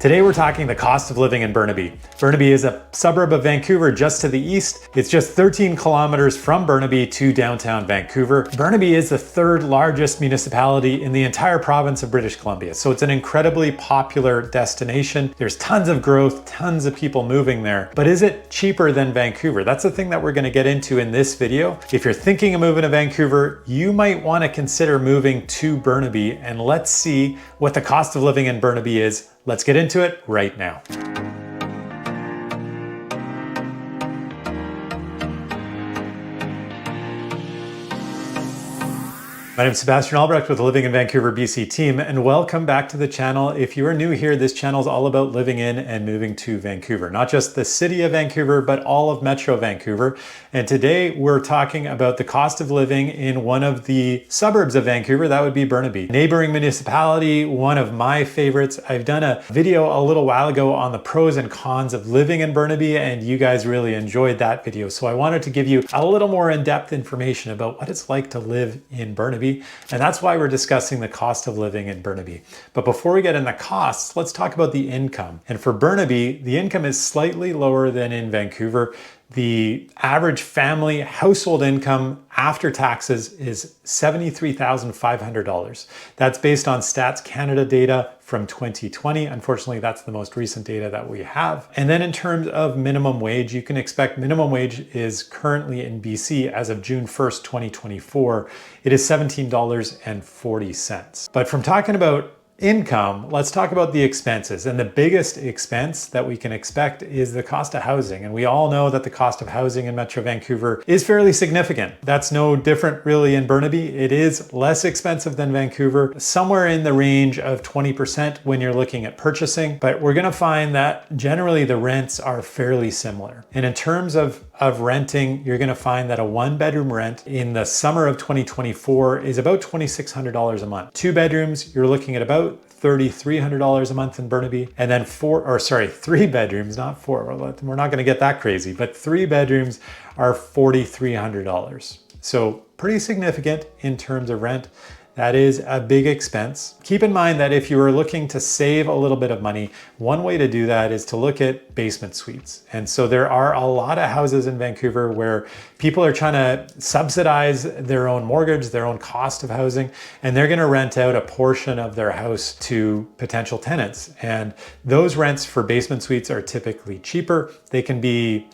Today we're talking the cost of living in Burnaby. Burnaby is a suburb of Vancouver just to the east. It's just 13 kilometers from Burnaby to downtown Vancouver. Burnaby is the third largest municipality in the entire province of British Columbia, so it's an incredibly popular destination. There's tons of growth, tons of people moving there. But is it cheaper than Vancouver? That's the thing that we're going to get into in this video. If you're thinking of moving to Vancouver, you might want to consider moving to Burnaby, and let's see what the cost of living in Burnaby is. Let's get into it right now. My name is Sebastian Albrecht with the Living in Vancouver BC team, and welcome back to the channel. If you are new here, this channel is all about living in and moving to Vancouver, not just the city of Vancouver, but all of Metro Vancouver. And today we're talking about the cost of living in one of the suburbs of Vancouver. That would be Burnaby. Neighboring municipality, one of my favorites. I've done a video a little while ago on the pros and cons of living in Burnaby, and you guys really enjoyed that video. So I wanted to give you a little more in-depth information about what it's like to live in Burnaby. And that's why we're discussing the cost of living in Burnaby. But before we get into costs, let's talk about the income. And for Burnaby, the income is slightly lower than in Vancouver. The average family household income after taxes is $73,500. That's based on Stats Canada data from 2020. Unfortunately, that's the most recent data that we have. And then in terms of minimum wage, you can expect minimum wage is currently in BC as of June 1st, 2024. It is $17.40. But from talking about income, let's talk about the expenses. And the biggest expense that we can expect is the cost of housing. And we all know that the cost of housing in Metro Vancouver is fairly significant. That's no different really in Burnaby. It is less expensive than Vancouver, somewhere in the range of 20% when you're looking at purchasing. But we're going to find that generally the rents are fairly similar. And in terms of renting, you're going to find that a one-bedroom rent in the summer of 2024 is about $2,600 a month. Two bedrooms, you're looking at about $3,300 a month in Burnaby. And then three bedrooms, not four. We're not going to get that crazy, but three bedrooms are $4,300. So pretty significant in terms of rent. That is a big expense. Keep in mind that if you are looking to save a little bit of money, one way to do that is to look at basement suites. And so there are a lot of houses in Vancouver where people are trying to subsidize their own mortgage, their own cost of housing, and they're going to rent out a portion of their house to potential tenants. And those rents for basement suites are typically cheaper. They can be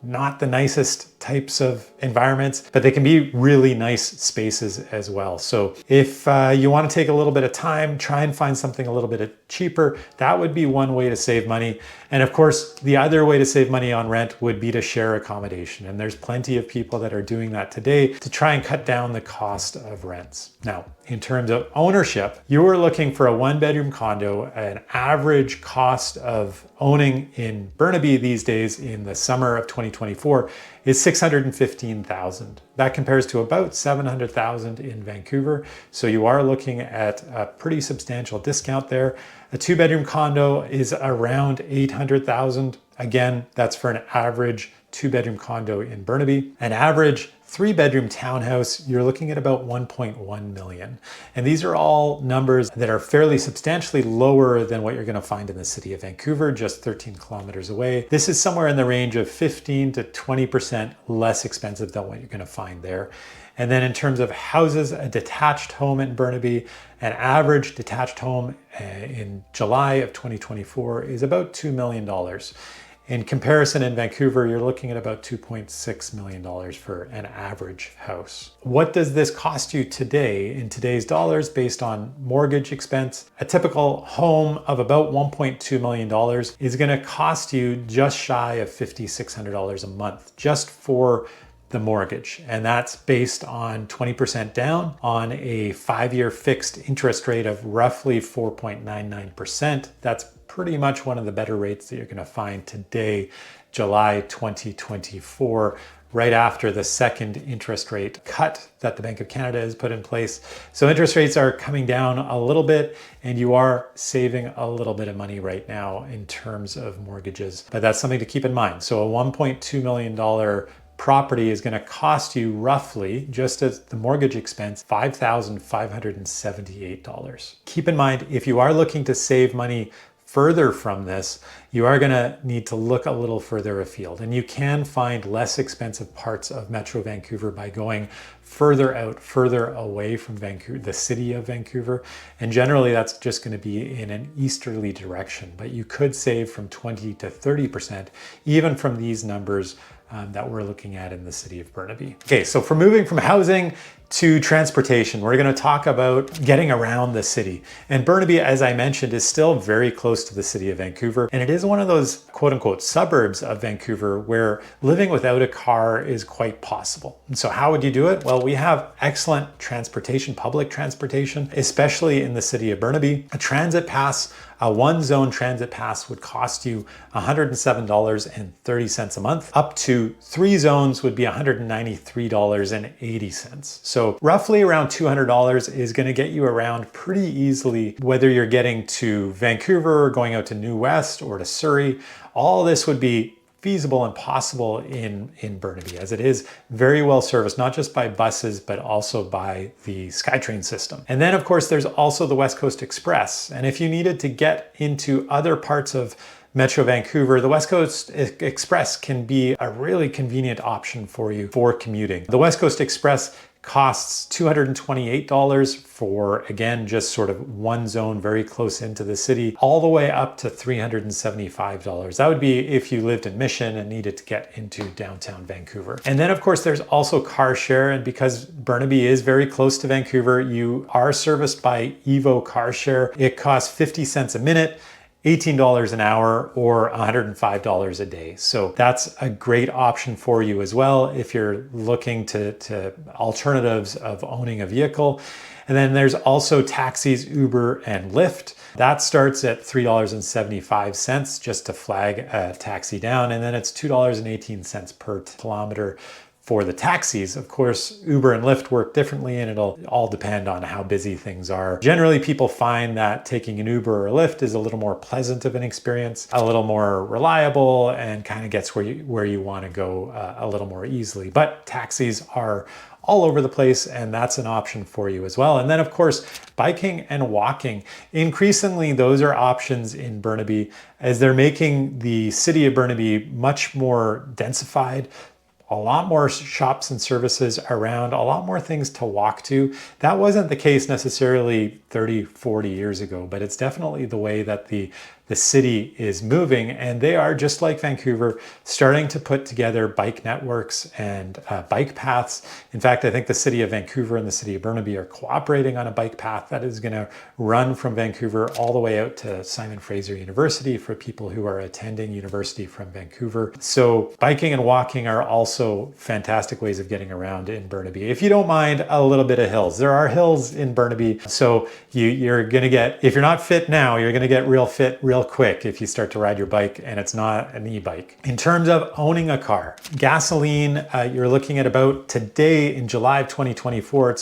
not the nicest types of environments, but they can be really nice spaces as well. So if you want to take a little bit of time, try and find something a little bit cheaper, that would be one way to save money. And of course, the other way to save money on rent would be to share accommodation. And there's plenty of people that are doing that today to try and cut down the cost of rents. Now, in terms of ownership, you are looking for a one-bedroom condo. An average cost of owning in Burnaby these days in the summer of 2024 is $615,000. That compares to about $700,000 in Vancouver. So you are looking at a pretty substantial discount there. A two-bedroom condo is around $800,000. Again, that's for an average two-bedroom condo in Burnaby. An average three-bedroom townhouse, you're looking at about $1.1 million. And these are all numbers that are fairly substantially lower than what you're going to find in the city of Vancouver, just 13 kilometers away. This is somewhere in the range of 15 to 20% less expensive than what you're going to find there. And then in terms of houses, a detached home in Burnaby, an average detached home in July of 2024 is about $2 million. In comparison, in Vancouver, you're looking at about $2.6 million for an average house. What does this cost you today in today's dollars based on mortgage expense? A typical home of about $1.2 million is going to cost you just shy of $5,600 a month just for the mortgage. And that's based on 20% down on a 5-year fixed interest rate of roughly 4.99%. That's pretty much one of the better rates that you're going to find today, July 2024, right after the second interest rate cut that the Bank of Canada has put in place. So interest rates are coming down a little bit, and you are saving a little bit of money right now in terms of mortgages. But that's something to keep in mind. So a $1.2 million property is going to cost you roughly, just as the mortgage expense, $5,578. Keep in mind, if you are looking to save money further from this, you are going to need to look a little further afield. And you can find less expensive parts of Metro Vancouver by going further out, further away from Vancouver, the city of Vancouver. And generally that's just going to be in an easterly direction, but you could save from 20 to 30% even from these numbers that we're looking at in the city of Burnaby. Okay, so for moving from housing to transportation, we're going to talk about getting around the city. And Burnaby, as I mentioned, is still very close to the city of Vancouver. And it is one of those quote unquote suburbs of Vancouver where living without a car is quite possible. And so how would you do it? Well, we have excellent transportation, public transportation, especially in the city of Burnaby. A transit pass, a one-zone transit pass would cost you $107.30 a month. Up to 3 zones would be $193.80. So roughly around $200 is going to get you around pretty easily, whether you're getting to Vancouver or going out to New West or to Surrey. All this would be feasible and possible in Burnaby, as it is very well serviced, not just by buses, but also by the SkyTrain system. And then of course, there's also the West Coast Express. And if you needed to get into other parts of Metro Vancouver, the West Coast Express can be a really convenient option for you for commuting. The West Coast Express costs $228 for, again, just sort of one zone very close into the city, all the way up to $375. That would be if you lived in Mission and needed to get into downtown Vancouver. And then of course there's also car share, and because Burnaby is very close to Vancouver, you are serviced by Evo Car Share. It costs 50 cents a minute, $18 an hour, or $105 a day. So that's a great option for you as well if you're looking to alternatives of owning a vehicle. And then there's also taxis, Uber and Lyft. That starts at $3.75 just to flag a taxi down. And then it's $2.18 per kilometer for the taxis. Of course, Uber and Lyft work differently, and it'll all depend on how busy things are. Generally, people find that taking an Uber or a Lyft is a little more pleasant of an experience, a little more reliable, and kind of gets where you want to go a little more easily. But taxis are all over the place, and that's an option for you as well. And then of course, biking and walking. Increasingly, those are options in Burnaby as they're making the city of Burnaby much more densified, a lot more shops and services around, a lot more things to walk to. That wasn't the case necessarily 30, 40 years ago, but it's definitely the way that the city is moving, and they are, just like Vancouver, starting to put together bike networks and bike paths. In fact, I think the city of Vancouver and the city of Burnaby are cooperating on a bike path that is going to run from Vancouver all the way out to Simon Fraser University for people who are attending university from Vancouver. So biking and walking are also fantastic ways of getting around in Burnaby. If you don't mind a little bit of hills, there are hills in Burnaby. So you're going to get, if you're not fit now, you're going to get real fit real quick if you start to ride your bike and it's not an e-bike. In terms of owning a car, gasoline, you're looking at about today in July of 2024. I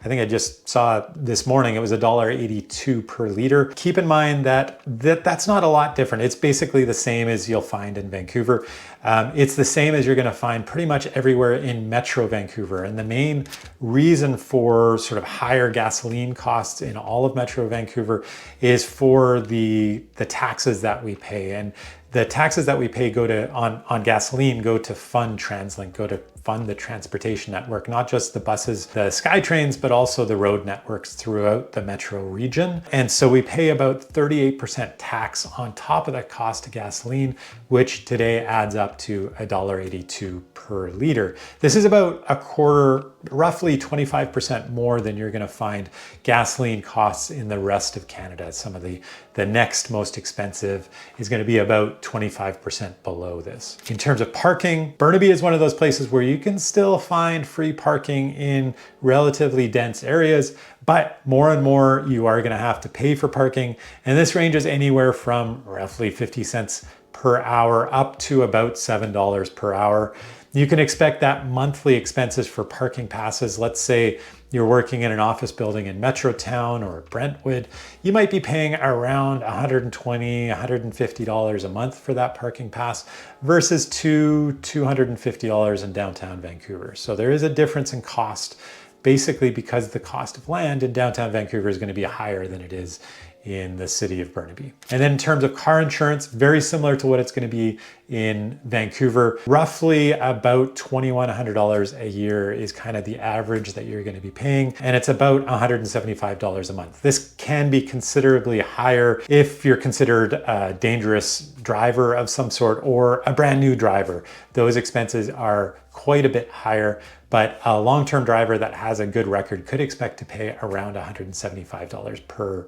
think I just saw this morning, it was $1.82 per liter. Keep in mind that's not a lot different. It's basically the same as you'll find in Vancouver. It's the same as you're going to find pretty much everywhere in Metro Vancouver. And the main reason for sort of higher gasoline costs in all of Metro Vancouver is for the taxes that we pay. And the taxes that we pay on gasoline go to fund TransLink, go to fund the transportation network, not just the buses, the SkyTrains, but also the road networks throughout the metro region. And so we pay about 38% tax on top of that cost of gasoline, which today adds up to $1.82 per liter. This is about a quarter, roughly 25% more than you're going to find gasoline costs in the rest of Canada. Some of the next most expensive is going to be about 25% below this. In terms of parking, Burnaby is one of those places where you can still find free parking in relatively dense areas, but more and more you are going to have to pay for parking. And this ranges anywhere from roughly 50 cents per hour up to about $7 per hour. You can expect that monthly expenses for parking passes, let's say you're working in an office building in Metrotown or Brentwood, you might be paying around $120, $150 a month for that parking pass versus $250 in downtown Vancouver. So there is a difference in cost, basically because the cost of land in downtown Vancouver is going to be higher than it is in the city of Burnaby. And then in terms of car insurance, very similar to what it's going to be in Vancouver. Roughly about $2,100 a year is kind of the average that you're going to be paying, and it's about $175 a month. This can be considerably higher if you're considered a dangerous driver of some sort or a brand new driver. Those expenses are quite a bit higher, but a long-term driver that has a good record could expect to pay around $175 per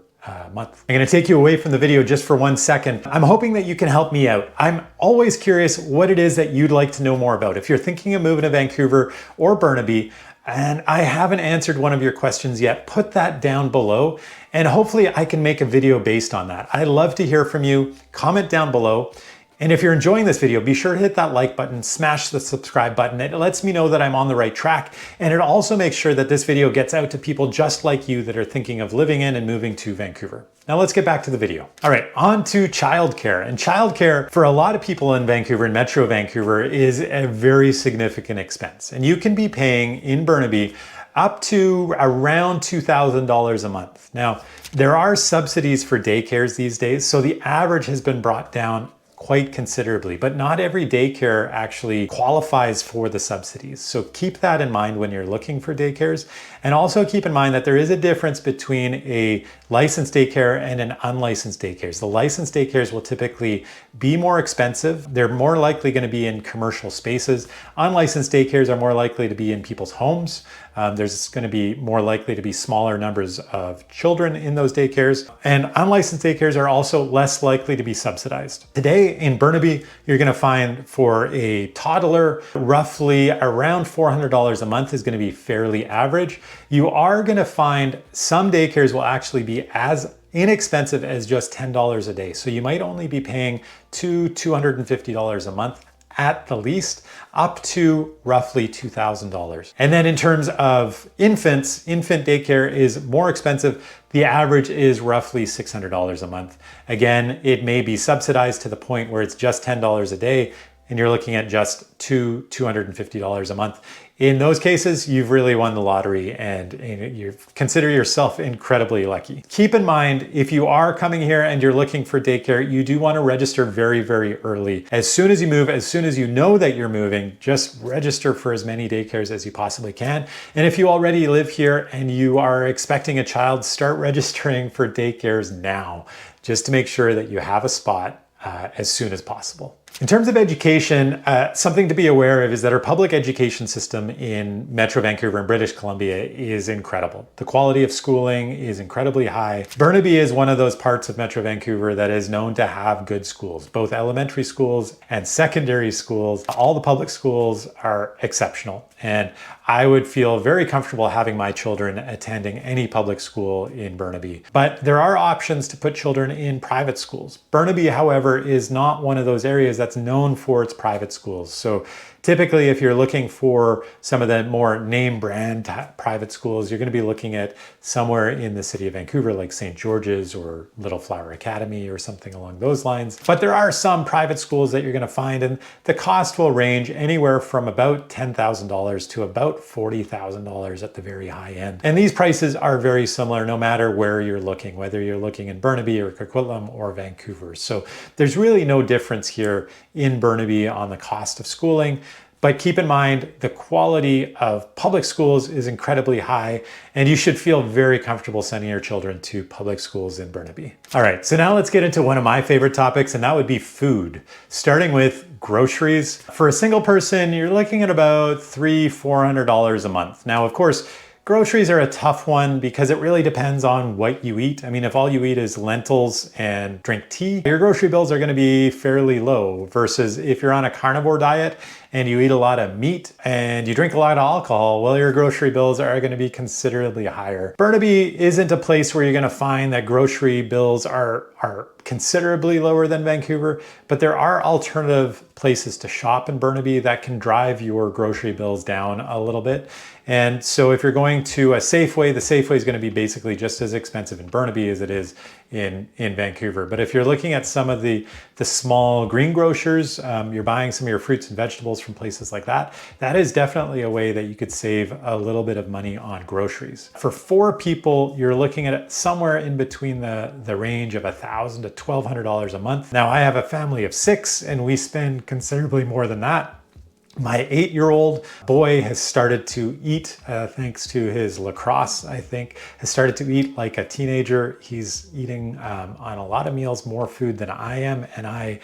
month. I'm going to take you away from the video just for 1 second. I'm hoping that you can help me out. I'm always curious what it is that you'd like to know more about. If you're thinking of moving to Vancouver or Burnaby, and I haven't answered one of your questions yet, put that down below, and hopefully I can make a video based on that. I love to hear from you. Comment down below. And if you're enjoying this video, be sure to hit that like button, smash the subscribe button. It lets me know that I'm on the right track. And it also makes sure that this video gets out to people just like you that are thinking of living in and moving to Vancouver. Now let's get back to the video. All right, on to childcare. And childcare for a lot of people in Vancouver and Metro Vancouver is a very significant expense. And you can be paying in Burnaby up to around $2,000 a month. Now, there are subsidies for daycares these days, so the average has been brought down quite considerably, but not every daycare actually qualifies for the subsidies. So keep that in mind when you're looking for daycares. And also keep in mind that there is a difference between a licensed daycare and an unlicensed daycare. The licensed daycares will typically be more expensive. They're more likely going to be in commercial spaces. Unlicensed daycares are more likely to be in people's homes. There's going to be more likely to be smaller numbers of children in those daycares. And unlicensed daycares are also less likely to be subsidized. Today in Burnaby, you're going to find for a toddler, roughly around $400 a month is going to be fairly average. You are going to find some daycares will actually be as inexpensive as just $10 a day. So you might only be paying $250 a month at the least, up to roughly $2,000. And then in terms of infants, infant daycare is more expensive. The average is roughly $600 a month. Again, it may be subsidized to the point where it's just $10 a day, and you're looking at just $250 a month. In those cases, you've really won the lottery and you consider yourself incredibly lucky. Keep in mind, if you are coming here and you're looking for daycare, you do want to register very, very early. As soon as you move, as soon as you know that you're moving, just register for as many daycares as you possibly can. And if you already live here and you are expecting a child, start registering for daycares now, just to make sure that you have a spot as soon as possible. In terms of education, something to be aware of is that our public education system in Metro Vancouver and British Columbia is incredible. The quality of schooling is incredibly high. Burnaby is one of those parts of Metro Vancouver that is known to have good schools, both elementary schools and secondary schools. All the public schools are exceptional. And I would feel very comfortable having my children attending any public school in Burnaby. But there are options to put children in private schools. Burnaby, however, is not one of those areas that's known for its private schools. So typically, if you're looking for some of the more name brand private schools, you're going to be looking at somewhere in the city of Vancouver, like St. George's or Little Flower Academy or something along those lines. But there are some private schools that you're going to find, and the cost will range anywhere from about $10,000 to about $40,000 at the very high end. And these prices are very similar no matter where you're looking, whether you're looking in Burnaby or Coquitlam or Vancouver. So there's really no difference here in Burnaby on the cost of schooling. But keep in mind, the quality of public schools is incredibly high, and you should feel very comfortable sending your children to public schools in Burnaby. All right, so now let's get into one of my favorite topics, and that would be food. Starting with groceries. For a single person, you're looking at about $300–400 a month. Now, of course, groceries are a tough one because it really depends on what you eat. I mean, if all you eat is lentils and drink tea, your grocery bills are going to be fairly low versus if you're on a carnivore diet and you eat a lot of meat and you drink a lot of alcohol, well, your grocery bills are going to be considerably higher. Burnaby isn't a place where you're going to find that grocery bills are considerably lower than Vancouver, but there are alternative places to shop in Burnaby that can drive your grocery bills down a little bit. And so if you're going to a Safeway, the Safeway is going to be basically just as expensive in Burnaby as it is in Vancouver. But if you're looking at some of the small green grocers, you're buying some of your fruits and vegetables from places like that, that is definitely a way that you could save a little bit of money on groceries. For 4 people, you're looking at somewhere in between the range of $1,000 to $1,200 a month. Now, I have a family of 6 and we spend considerably more than that. My 8-year-old boy has started to eat, thanks to his lacrosse, I think, has started to eat like a teenager. He's eating on a lot of meals more food than I am, and I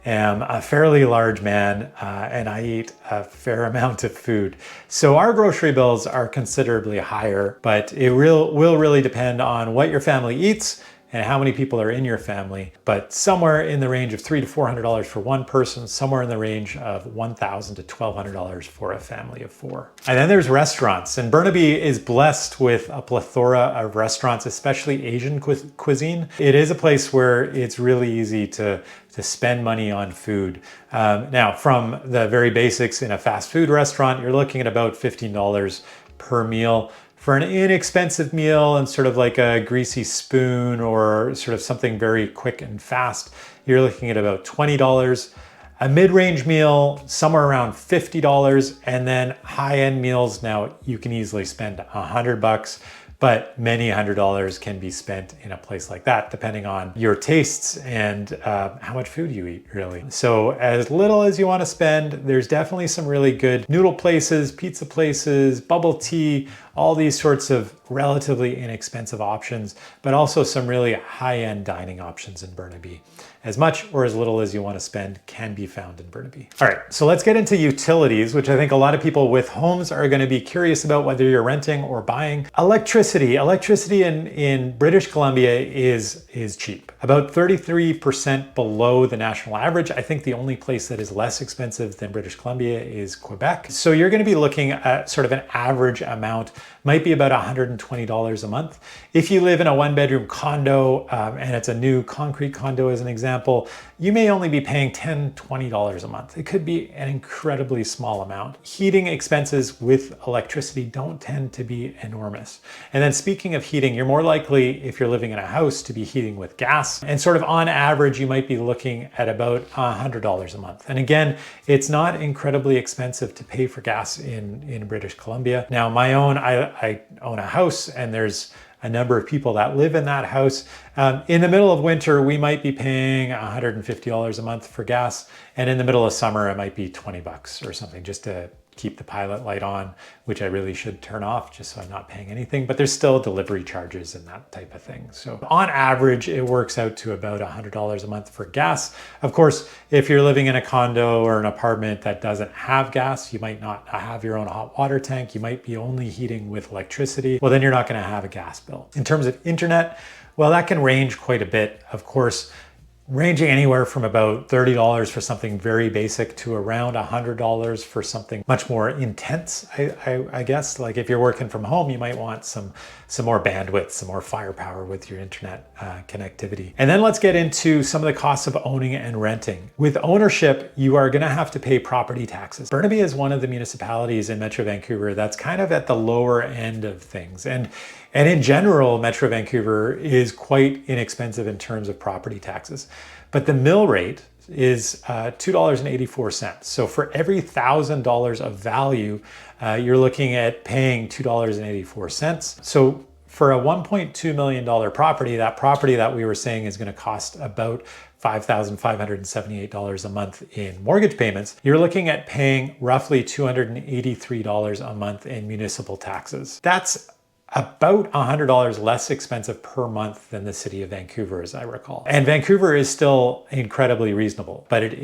am a fairly large man and I eat a fair amount of food. So our grocery bills are considerably higher, but it will really depend on what your family eats and how many people are in your family, but somewhere in the range of $300 to $400 for one person, somewhere in the range of $1,000 to $1,200 for a family of 4. And then there's restaurants, and Burnaby is blessed with a plethora of restaurants, especially Asian cuisine. It is a place where it's really easy to spend money on food. Now, from the very basics in a fast food restaurant, you're looking at about $15 per meal. For an inexpensive meal and sort of like a greasy spoon or sort of something very quick and fast, you're looking at about $20. A mid-range meal, somewhere around $50, and then high-end meals, now you can easily spend $100, but many $100s can be spent in a place like that, depending on your tastes and how much food you eat, really. So as little as you want to spend, there's definitely some really good noodle places, pizza places, bubble tea, all these sorts of relatively inexpensive options, but also some really high-end dining options in Burnaby. As much or as little as you want to spend can be found in Burnaby. All right, so let's get into utilities, which I think a lot of people with homes are going to be curious about, whether you're renting or buying. Electricity in British Columbia is cheap, about 33% below the national average. I think the only place that is less expensive than British Columbia is Quebec. So you're going to be looking at sort of an average amount, might be about $120 a month. If you live in a 1-bedroom condo, and it's a new concrete condo as an example, you may only be paying $10, $20 a month. It could be an incredibly small amount. Heating expenses with electricity don't tend to be enormous. And then speaking of heating, you're more likely, if you're living in a house, to be heating with gas. And sort of on average, you might be looking at about $100 a month. And again, it's not incredibly expensive to pay for gas in British Columbia. Now, I own a house, and there's a number of people that live in that house. In the middle of winter, we might be paying $150 a month for gas. And in the middle of summer, it might be $20 or something, just to keep the pilot light on, which I really should turn off just so I'm not paying anything, but there's still delivery charges and that type of thing. So on average, it works out to about $100 a month for gas. Of course, if you're living in a condo or an apartment that doesn't have gas, you might not have your own hot water tank, you might be only heating with electricity, well, then you're not gonna have a gas bill. In terms of internet, well, that can range quite a bit, of course, ranging anywhere from about $30 for something very basic to around $100 for something much more intense, I guess. Like if you're working from home, you might want some more bandwidth, some more firepower with your internet connectivity. And then let's get into some of the costs of owning and renting. With ownership, you are gonna have to pay property taxes. Burnaby is one of the municipalities in Metro Vancouver that's kind of at the lower end of things. And in general, Metro Vancouver is quite inexpensive in terms of property taxes. But the mill rate is $2.84. So for every $1,000 of value, you're looking at paying $2.84. So for a $1.2 million property, that property that we were saying is going to cost about $5,578 a month in mortgage payments, you're looking at paying roughly $283 a month in municipal taxes. That's about $100 less expensive per month than the city of Vancouver, as I recall. And Vancouver is still incredibly reasonable, but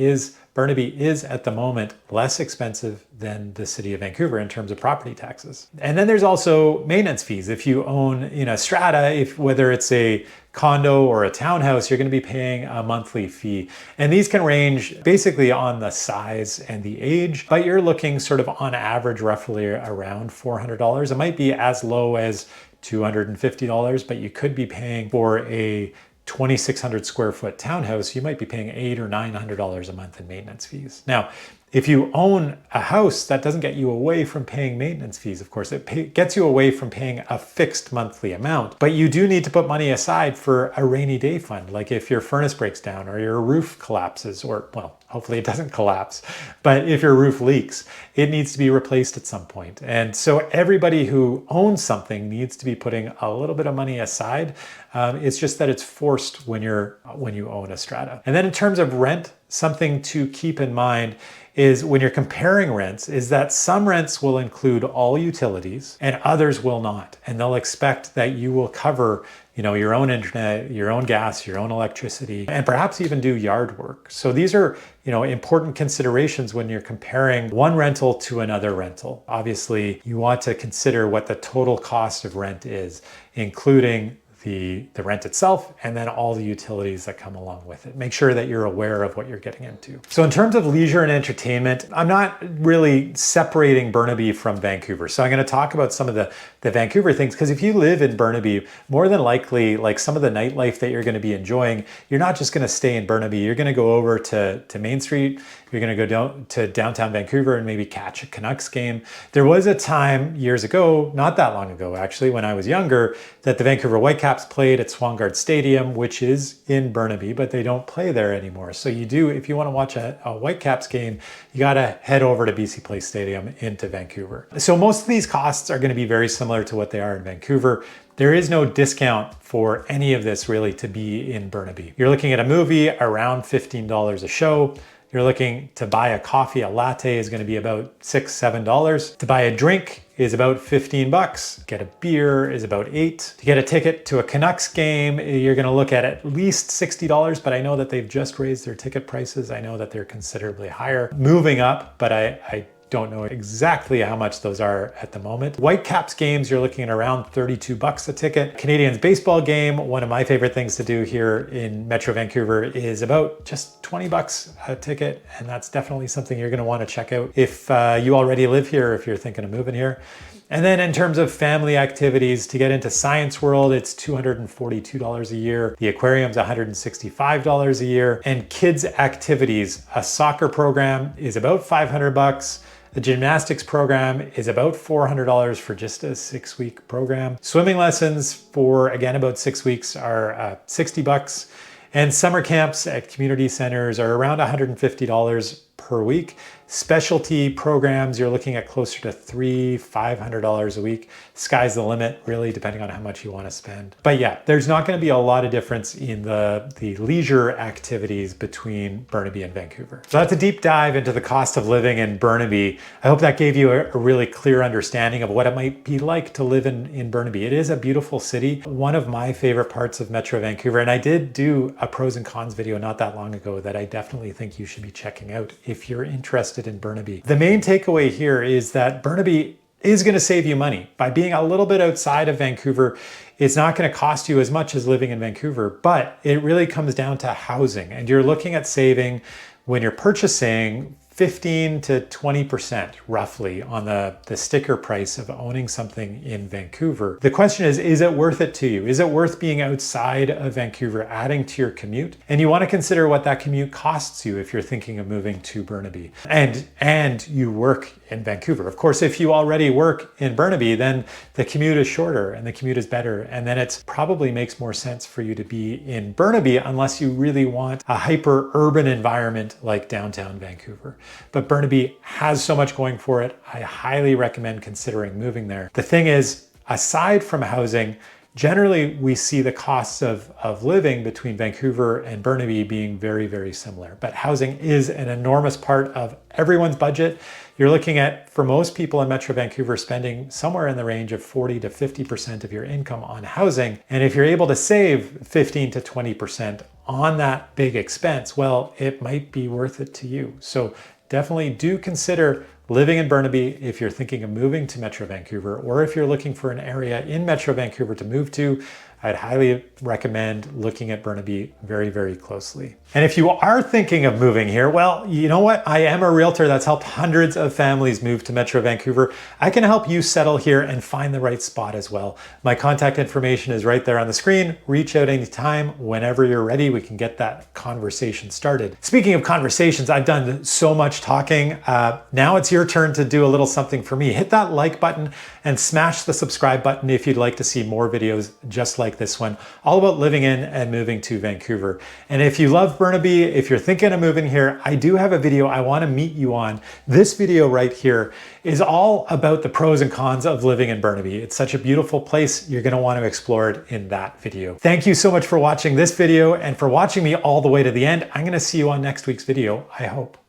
Burnaby is at the moment less expensive than the city of Vancouver in terms of property taxes. And then there's also maintenance fees. If you own in a strata, whether it's a condo or a townhouse, you're going to be paying a monthly fee. And these can range basically on the size and the age, but you're looking sort of on average roughly around $400. It might be as low as $250, but you could be paying for a 2,600 square foot townhouse, you might be paying $800 or $900 a month in maintenance fees. Now, If you own a house, that doesn't get you away from paying maintenance fees, of course. It gets you away from paying a fixed monthly amount, but you do need to put money aside for a rainy day fund, like if your furnace breaks down or your roof collapses, or, well, hopefully it doesn't collapse, but if your roof leaks, it needs to be replaced at some point. And so everybody who owns something needs to be putting a little bit of money aside. It's just that it's forced when you own a strata. And then in terms of rent, something to keep in mind is when you're comparing rents is that some rents will include all utilities and others will not. And they'll expect that you will cover, your own internet, your own gas, your own electricity, and perhaps even do yard work. So these are, important considerations when you're comparing one rental to another rental. Obviously, you want to consider what the total cost of rent is, including the rent itself, and then all the utilities that come along with it. Make sure that you're aware of what you're getting into. So in terms of leisure and entertainment, I'm not really separating Burnaby from Vancouver. So I'm going to talk about some of the Vancouver things, because if you live in Burnaby, more than likely, like some of the nightlife that you're going to be enjoying, you're not just going to stay in Burnaby. You're going to go over to Main Street. You're going to go down to downtown Vancouver and maybe catch a Canucks game. There was a time years ago, not that long ago actually, when I was younger, that the Vancouver Whitecaps played at Swangard Stadium, which is in Burnaby, but they don't play there anymore. So you do, if you want to watch a Whitecaps game, you got to head over to BC Place Stadium into Vancouver. So most of these costs are going to be very similar to what they are in Vancouver. There is no discount for any of this really to be in Burnaby. You're looking at a movie around $15 a show. You're looking to buy a coffee, a latte is going to be about $6, $7. To buy a drink is about 15 bucks. Get a beer is about $8. To get a ticket to a Canucks game, you're going to look at least $60, but I know that they've just raised their ticket prices. I know that they're considerably higher, moving up, but I don't know exactly how much those are at the moment. Whitecaps games, you're looking at around 32 bucks a ticket. Canadians baseball game, one of my favorite things to do here in Metro Vancouver, is about just 20 bucks a ticket. And that's definitely something you're going to want to check out if you already live here, if you're thinking of moving here. And then in terms of family activities, to get into Science World, it's $242 a year. The aquarium's $165 a year. And kids activities, a soccer program is about 500 bucks. The gymnastics program is about $400 for just a 6-week program. Swimming lessons for, again, about 6 weeks are 60 bucks. And summer camps at community centers are around $150 per week. Specialty programs, you're looking at closer to $500 a week. Sky's the limit, really, depending on how much you want to spend. But yeah, there's not going to be a lot of difference in the leisure activities between Burnaby and Vancouver. So that's a deep dive into the cost of living in Burnaby. I hope that gave you a really clear understanding of what it might be like to live in Burnaby. It is a beautiful city, one of my favorite parts of Metro Vancouver. And I did do a pros and cons video not that long ago that I definitely think you should be checking out if you're interested in Burnaby. The main takeaway here is that Burnaby is going to save you money. By being a little bit outside of Vancouver, it's not going to cost you as much as living in Vancouver, but it really comes down to housing. And you're looking at saving, when you're purchasing, 15 to 20% roughly on the sticker price of owning something in Vancouver. The question is it worth it to you? Is it worth being outside of Vancouver, adding to your commute? And you want to consider what that commute costs you if you're thinking of moving to Burnaby and you work in Vancouver. Of course, if you already work in Burnaby, then the commute is shorter and the commute is better. And then it probably makes more sense for you to be in Burnaby unless you really want a hyper urban environment like downtown Vancouver. But Burnaby has so much going for it. I highly recommend considering moving there. The thing is, aside from housing, generally we see the costs of living between Vancouver and Burnaby being very, very similar. But housing is an enormous part of everyone's budget. You're looking at, for most people in Metro Vancouver, spending somewhere in the range of 40 to 50% of your income on housing. And if you're able to save 15 to 20% on that big expense, well, it might be worth it to you. So definitely do consider living in Burnaby if you're thinking of moving to Metro Vancouver, or if you're looking for an area in Metro Vancouver to move to. I'd highly recommend looking at Burnaby very, very closely. And if you are thinking of moving here, well, you know what? I am a realtor that's helped hundreds of families move to Metro Vancouver. I can help you settle here and find the right spot as well. My contact information is right there on the screen. Reach out anytime, whenever you're ready, we can get that conversation started. Speaking of conversations, I've done so much talking. Now it's your turn to do a little something for me. Hit that like button and smash the subscribe button if you'd like to see more videos just like this one, all about living in and moving to Vancouver. And if you love Burnaby, if you're thinking of moving here, I do have a video I want to meet you on. This video right here is all about the pros and cons of living in Burnaby. It's such a beautiful place. You're going to want to explore it in that video. Thank you so much for watching this video and for watching me all the way to the end. I'm going to see you on next week's video, I hope.